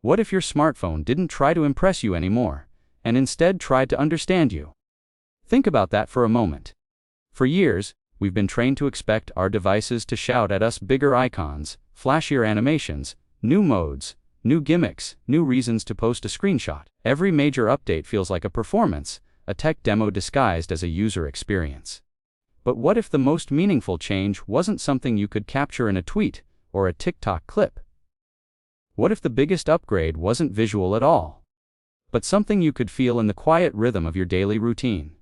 What if your smartphone didn't try to impress you anymore, and instead tried to understand you? Think about that for a moment. For years, we've been trained to expect our devices to shout at us bigger icons, flashier animations, new modes, new gimmicks, new reasons to post a screenshot. Every major update feels like a performance, a tech demo disguised as a user experience. But what if the most meaningful change wasn't something you could capture in a tweet or a TikTok clip? What if the biggest upgrade wasn't visual at all, but something you could feel in the quiet rhythm of your daily routine?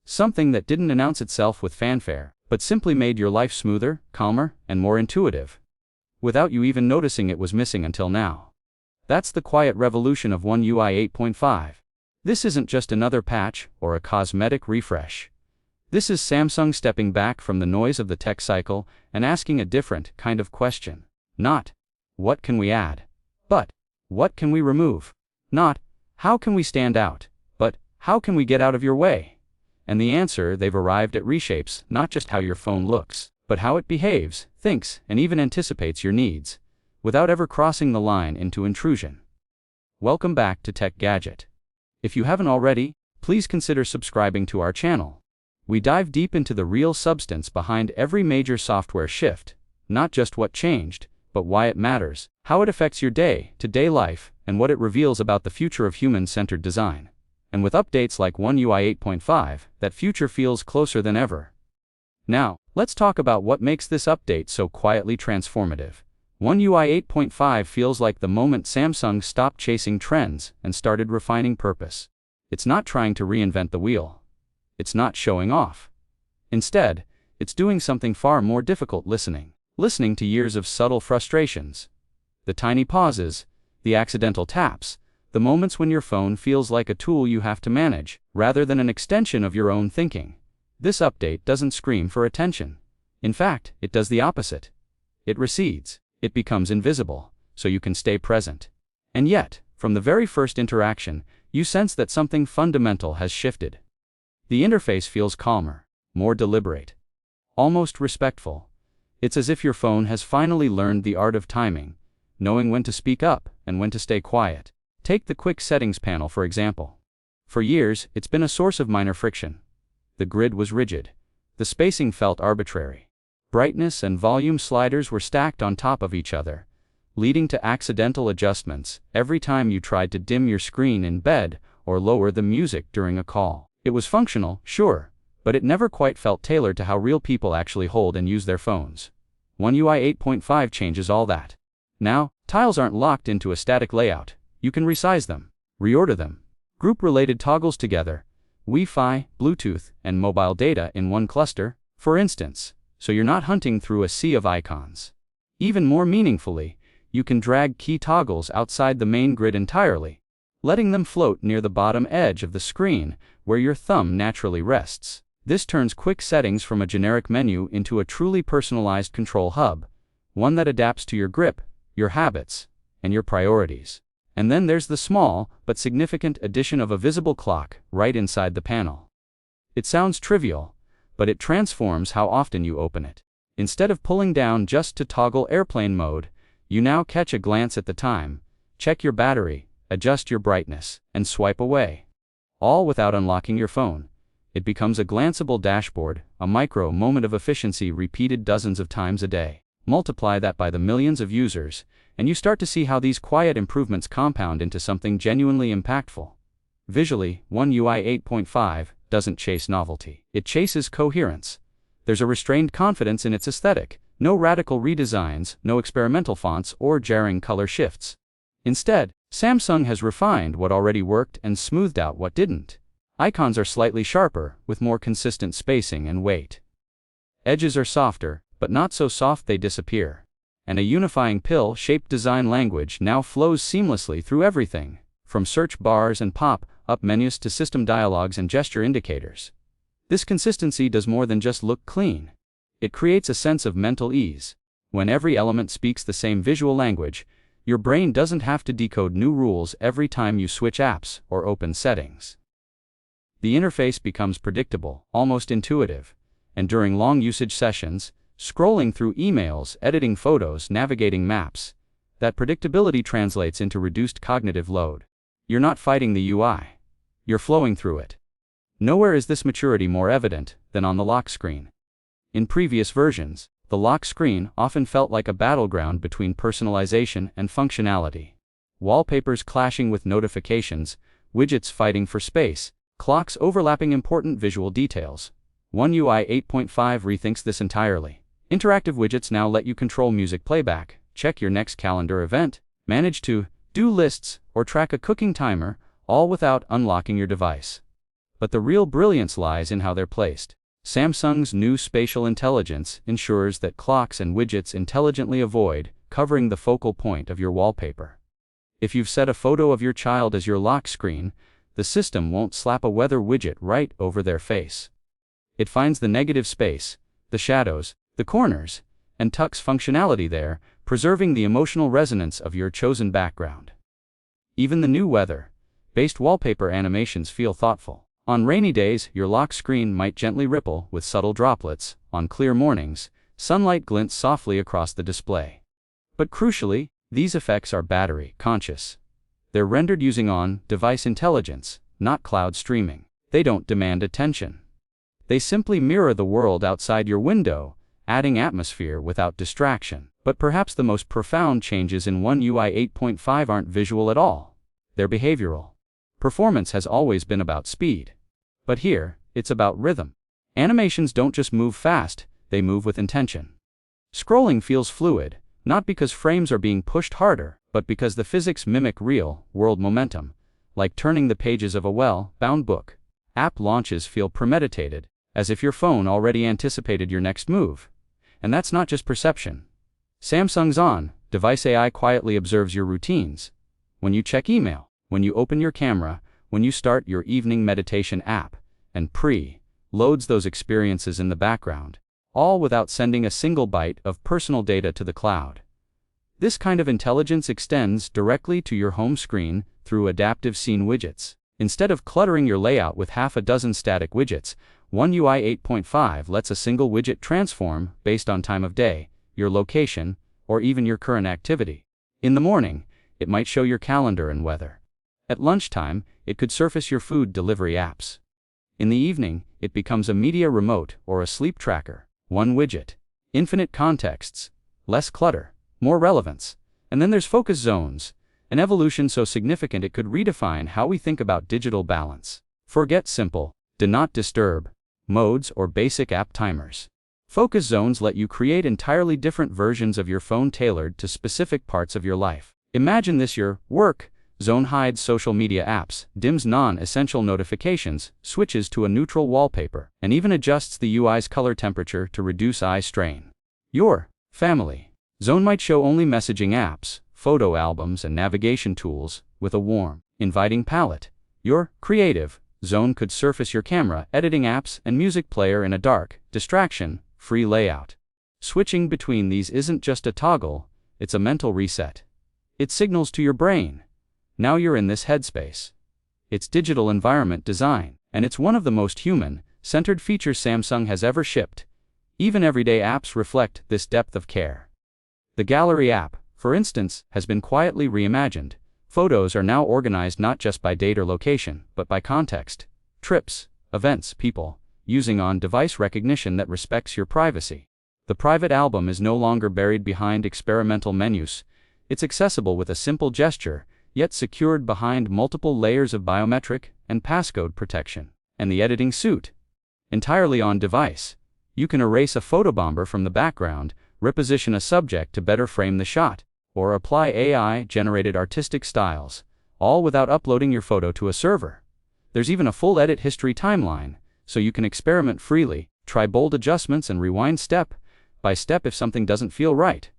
Something that didn't announce itself with fanfare, but simply made your life smoother, calmer, and more intuitive, without you even noticing it was missing until now. That's the quiet revolution of One UI 8.5. This isn't just another patch or a cosmetic refresh. This is Samsung stepping back from the noise of the tech cycle and asking a different kind of question. Not, what can we add? But, what can we remove? Not, how can we stand out? But, how can we get out of your way? And the answer they've arrived at reshapes not just how your phone looks, but how it behaves, thinks, and even anticipates your needs, without ever crossing the line into intrusion. Welcome back to Tech Gadget. If you haven't already, please consider subscribing to our channel. We dive deep into the real substance behind every major software shift, not just what changed, but why it matters, how it affects your day-to-day life, and what it reveals about the future of human-centered design. And with updates like One UI 8.5, that future feels closer than ever. Now, let's talk about what makes this update so quietly transformative. One UI 8.5 feels like the moment Samsung stopped chasing trends and started refining purpose. It's not trying to reinvent the wheel. It's not showing off. Instead, it's doing something far more difficult: listening to years of subtle frustrations. The tiny pauses, the accidental taps, the moments when your phone feels like a tool you have to manage, rather than an extension of your own thinking. This update doesn't scream for attention. In fact, it does the opposite. It recedes. It becomes invisible, so you can stay present. And yet, from the very first interaction, you sense that something fundamental has shifted. The interface feels calmer, more deliberate, almost respectful. It's as if your phone has finally learned the art of timing, knowing when to speak up and when to stay quiet. Take the quick settings panel for example. For years, it's been a source of minor friction. The grid was rigid. The spacing felt arbitrary. Brightness and volume sliders were stacked on top of each other, leading to accidental adjustments every time you tried to dim your screen in bed or lower the music during a call. It was functional, sure, but it never quite felt tailored to how real people actually hold and use their phones. One UI 8.5 changes all that. Now, tiles aren't locked into a static layout. You can resize them, reorder them, group related toggles together, Wi-Fi, Bluetooth, and mobile data in one cluster, for instance, so you're not hunting through a sea of icons. Even more meaningfully, you can drag key toggles outside the main grid entirely, letting them float near the bottom edge of the screen where your thumb naturally rests. This turns quick settings from a generic menu into a truly personalized control hub, one that adapts to your grip, your habits, and your priorities. And then there's the small but significant addition of a visible clock right inside the panel. It sounds trivial, but it transforms how often you open it. Instead of pulling down just to toggle airplane mode, you now catch a glance at the time, check your battery, adjust your brightness, and swipe away. All without unlocking your phone. It becomes a glanceable dashboard, a micro moment of efficiency repeated dozens of times a day. Multiply that by the millions of users, and you start to see how these quiet improvements compound into something genuinely impactful. Visually, One UI 8.5 doesn't chase novelty. It chases coherence. There's a restrained confidence in its aesthetic, no radical redesigns, no experimental fonts or jarring color shifts. Instead, Samsung has refined what already worked and smoothed out what didn't. Icons are slightly sharper, with more consistent spacing and weight. Edges are softer, but not so soft they disappear. And a unifying pill-shaped design language now flows seamlessly through everything, from search bars and pop-up menus to system dialogues and gesture indicators. This consistency does more than just look clean. It creates a sense of mental ease. When every element speaks the same visual language, your brain doesn't have to decode new rules every time you switch apps or open settings. The interface becomes predictable, almost intuitive, and during long usage sessions, scrolling through emails, editing photos, navigating maps, That predictability translates into reduced cognitive load. You're not fighting the UI. You're flowing through it. Nowhere is this maturity more evident than on the lock screen. In previous versions, the lock screen often felt like a battleground between personalization and functionality. Wallpapers clashing with notifications, widgets fighting for space, clocks overlapping important visual details. One UI 8.5 rethinks this entirely. Interactive widgets now let you control music playback, check your next calendar event, manage to-do lists, or track a cooking timer, all without unlocking your device. But the real brilliance lies in how they're placed. Samsung's new spatial intelligence ensures that clocks and widgets intelligently avoid covering the focal point of your wallpaper. If you've set a photo of your child as your lock screen, the system won't slap a weather widget right over their face. It finds the negative space, the shadows, the corners, and tucks functionality there, preserving the emotional resonance of your chosen background. Even the new weather-based wallpaper animations feel thoughtful. On rainy days, your lock screen might gently ripple with subtle droplets. On clear mornings, sunlight glints softly across the display. But crucially, these effects are battery-conscious. They're rendered using on-device intelligence, not cloud streaming. They don't demand attention. They simply mirror the world outside your window, adding atmosphere without distraction. But perhaps the most profound changes in One UI 8.5 aren't visual at all. They're behavioral. Performance has always been about speed. But here, it's about rhythm. Animations don't just move fast, they move with intention. Scrolling feels fluid, not because frames are being pushed harder, but because the physics mimic real-world momentum, like turning the pages of a well-bound book. App launches feel premeditated, as if your phone already anticipated your next move. And that's not just perception. Samsung's on-device AI quietly observes your routines. When you check email, when you open your camera, when you start your evening meditation app, and pre-loads those experiences in the background, all without sending a single byte of personal data to the cloud. This kind of intelligence extends directly to your home screen through adaptive scene widgets. Instead of cluttering your layout with half a dozen static widgets, One UI 8.5 lets a single widget transform based on time of day, your location, or even your current activity. In the morning, it might show your calendar and weather. At lunchtime, it could surface your food delivery apps. In the evening, it becomes a media remote or a sleep tracker. One widget. Infinite contexts. Less clutter. More relevance. And then there's focus zones, an evolution so significant it could redefine how we think about digital balance. Forget simple, do not disturb modes or basic app timers. Focus zones let you create entirely different versions of your phone tailored to specific parts of your life. Imagine this: your work zone hides social media apps, dims non-essential notifications, switches to a neutral wallpaper, and even adjusts the UI's color temperature to reduce eye strain. Your family zone might show only messaging apps, photo albums, and navigation tools, with a warm, inviting palette. Your creative zone could surface your camera, editing apps, and music player in a dark, distraction-free layout. Switching between these isn't just a toggle, it's a mental reset. It signals to your brain, now you're in this headspace. It's digital environment design, and it's one of the most human-centered features Samsung has ever shipped. Even everyday apps reflect this depth of care. The Gallery app, for instance, has been quietly reimagined. Photos are now organized not just by date or location, but by context, trips, events, people, using on-device recognition that respects your privacy. The private album is no longer buried behind experimental menus. It's accessible with a simple gesture, yet secured behind multiple layers of biometric and passcode protection. And the editing suite, entirely on device. You can erase a photobomber from the background, reposition a subject to better frame the shot, or apply AI-generated artistic styles, all without uploading your photo to a server. There's even a full edit history timeline, so you can experiment freely, try bold adjustments, and rewind step by step if something doesn't feel right.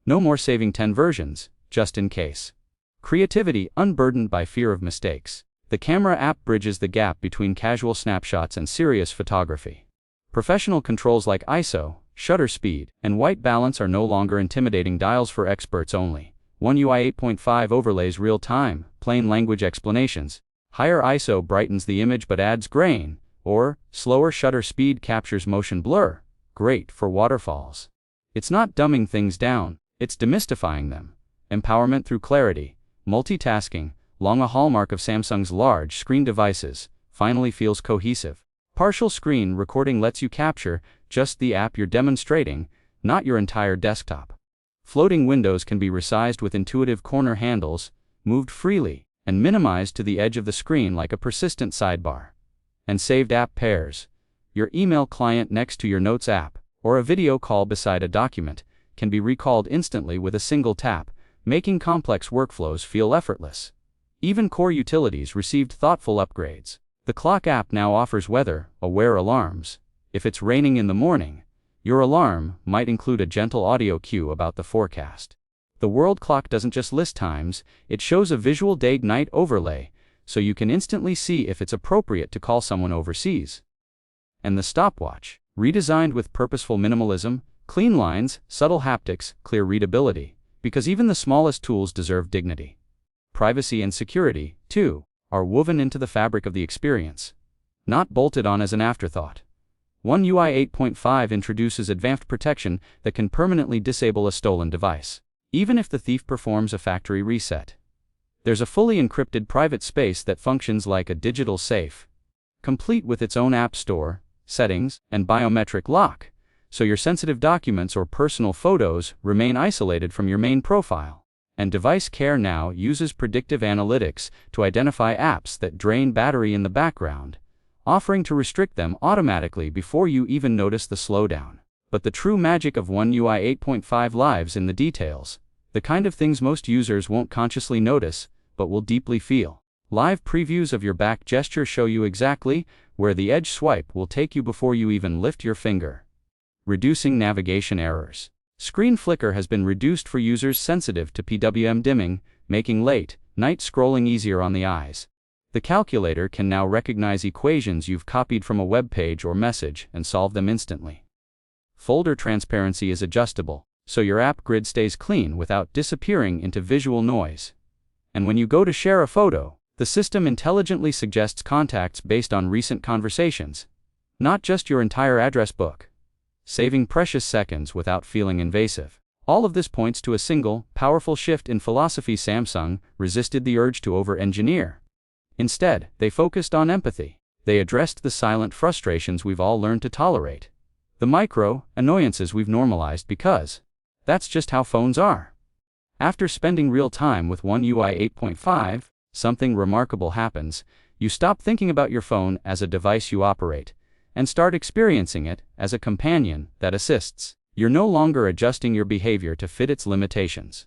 No more saving 10 versions, just in case. Creativity unburdened by fear of mistakes. The camera app bridges the gap between casual snapshots and serious photography. Professional controls like ISO, shutter speed, and white balance are no longer intimidating dials for experts only. One UI 8.5 overlays real-time, plain language explanations. Higher ISO brightens the image but adds grain, or slower shutter speed captures motion blur. Great for waterfalls. It's not dumbing things down, it's demystifying them. Empowerment through clarity, multitasking, long a hallmark of Samsung's large screen devices, finally feels cohesive. Partial screen recording lets you capture just the app you're demonstrating, not your entire desktop. Floating windows can be resized with intuitive corner handles, moved freely, and minimized to the edge of the screen like a persistent sidebar. And saved app pairs, your email client next to your Notes app, or a video call beside a document, can be recalled instantly with a single tap, making complex workflows feel effortless. Even core utilities received thoughtful upgrades. The Clock app now offers weather-aware alarms. If it's raining in the morning, your alarm might include a gentle audio cue about the forecast. The World Clock doesn't just list times, it shows a visual day-night overlay, so you can instantly see if it's appropriate to call someone overseas. And the Stopwatch, redesigned with purposeful minimalism, clean lines, subtle haptics, clear readability, because even the smallest tools deserve dignity. Privacy and security, too, are woven into the fabric of the experience, not bolted on as an afterthought. One UI 8.5 introduces advanced protection that can permanently disable a stolen device, even if the thief performs a factory reset. There's a fully encrypted private space that functions like a digital safe, complete with its own app store, settings, and biometric lock, so your sensitive documents or personal photos remain isolated from your main profile. And Device Care now uses predictive analytics to identify apps that drain battery in the background, offering to restrict them automatically before you even notice the slowdown. But the true magic of One UI 8.5 lives in the details, the kind of things most users won't consciously notice, but will deeply feel. Live previews of your back gesture show you exactly where the edge swipe will take you before you even lift your finger. Reducing navigation errors. Screen flicker has been reduced for users sensitive to PWM dimming, making late-night scrolling easier on the eyes. The calculator can now recognize equations you've copied from a web page or message and solve them instantly. Folder transparency is adjustable, so your app grid stays clean without disappearing into visual noise. And when you go to share a photo, the system intelligently suggests contacts based on recent conversations, not just your entire address book, saving precious seconds without feeling invasive. All of this points to a single, powerful shift in philosophy. Samsung resisted the urge to over-engineer. Instead, they focused on empathy. They addressed the silent frustrations we've all learned to tolerate, the micro-annoyances we've normalized because that's just how phones are. After spending real time with One UI 8.5, something remarkable happens. You stop thinking about your phone as a device you operate, and start experiencing it as a companion that assists. You're no longer adjusting your behavior to fit its limitations.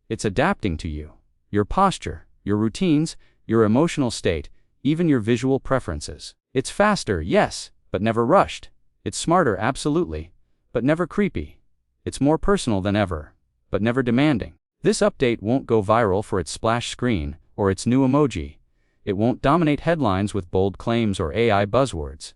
It's adapting to you, your posture, your routines, your emotional state, even your visual preferences. It's faster, yes, but never rushed. It's smarter, absolutely, but never creepy. It's more personal than ever, but never demanding. This update won't go viral for its splash screen or its new emoji. It won't dominate headlines with bold claims or AI buzzwords.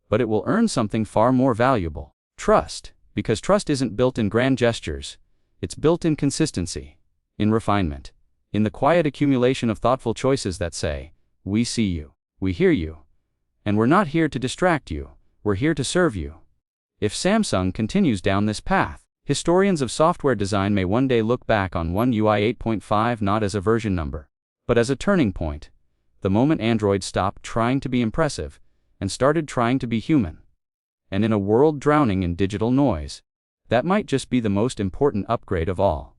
But it will earn something far more valuable: trust, because trust isn't built in grand gestures, it's built in consistency, in refinement, in the quiet accumulation of thoughtful choices that say, we see you, we hear you, and we're not here to distract you, we're here to serve you. If Samsung continues down this path, historians of software design may one day look back on One UI 8.5 not as a version number, but as a turning point, the moment Android stopped trying to be impressive and started trying to be human. And in a world drowning in digital noise, that might just be the most important upgrade of all.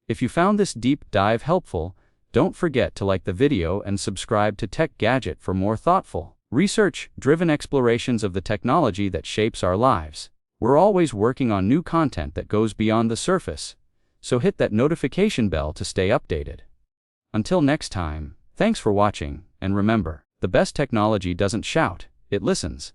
If you found this deep dive helpful, don't forget to like the video and subscribe to Tech Gadget for more thoughtful, research-driven explorations of the technology that shapes our lives. We're always working on new content that goes beyond the surface, so hit that notification bell to stay updated. Until next time, thanks for watching, and remember, the best technology doesn't shout, it listens.